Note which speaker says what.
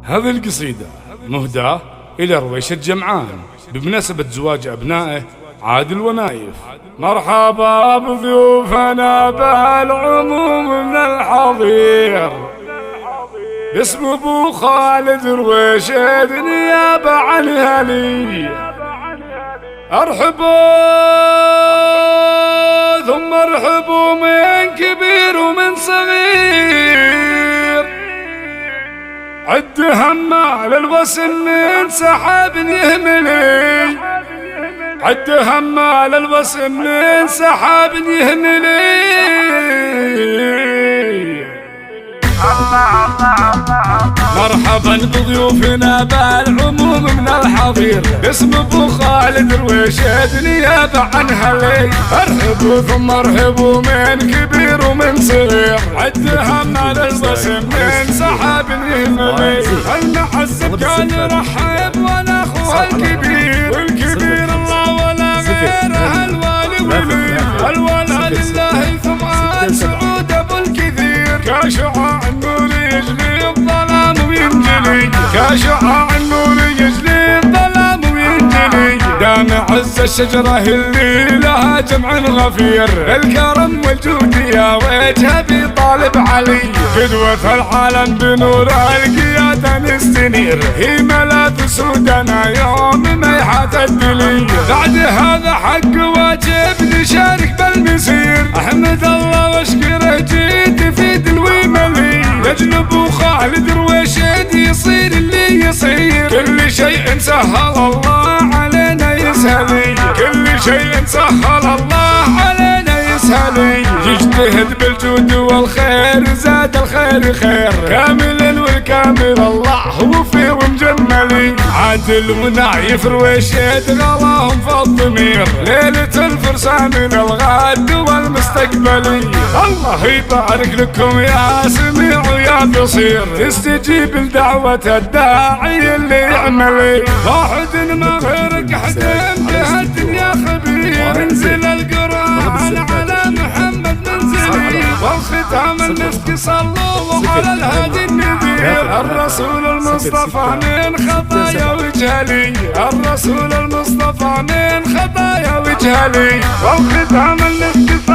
Speaker 1: هذه القصيدة مهداة إلى رويشة جمعان بمناسبة زواج أبنائه عادل ونايف. مرحبا بضيوفنا بالعموم من الحضير باسم ابو خالد رويشة نيابة عن هلي. ارحبوا ثم ارحبوا من كبير ومن صغير، عد همال الوسم من سحاب يهملي، عد همال الوسم من سحاب يهملي. مرحبا بضيوفنا بالعموم من الحضير باسم ابو خالد رويشة نيابة عن هلي. ارحبوا ثم ارحبوا من كبير ومن صغير، عد همال الوسم من سحاب يهملي. المعز كان يرحب وانا اخوه الكبير، والكبير الله ولا غيره الوالي ولي. الولا لله ثم سعود ابو الكثير، كشعاع النور يجلي الظلام وينجلي، كشعاع النور يجلي الظلام وينجلي. دام عز الشجرة اللي لها جمع غفير، الكرم والجود يا وجه بطالب علي. قدوة العالم بنور القيادة نستنير، هي ملاذ سودنا يوم ميحة الدلي. بعد هذا حق واجب نشارك بالمسير، احمد الله واشكره جيت في دلوي ملي. لجل ابو خالد رويشة يصير اللي يصير، كل شيء سهل الله علينا يسهلي، كل شيء سهل الله علينا يسهلي. يجتهد بالجود والخير زاد الخير خير، كامل والكامل الله هو في ومجملي. عادل ونايف رويشة غلاهم في الضمير، ليلة الفرسان من الغد والمستقبلي. الله يبارك لكم يا سميع ويا بصير، تستجيب لدعوة الداعي اللي يعملي. واحد ما غيرك حدم بها الدنيا خبير، انزل القرآن على محمد منزلي، والختام المسك صلوا على الهادي النذير. الرسول المصطفى من خطايا وجهلي، الرسول المصطفى من خطايا وجهلي، والختام المسك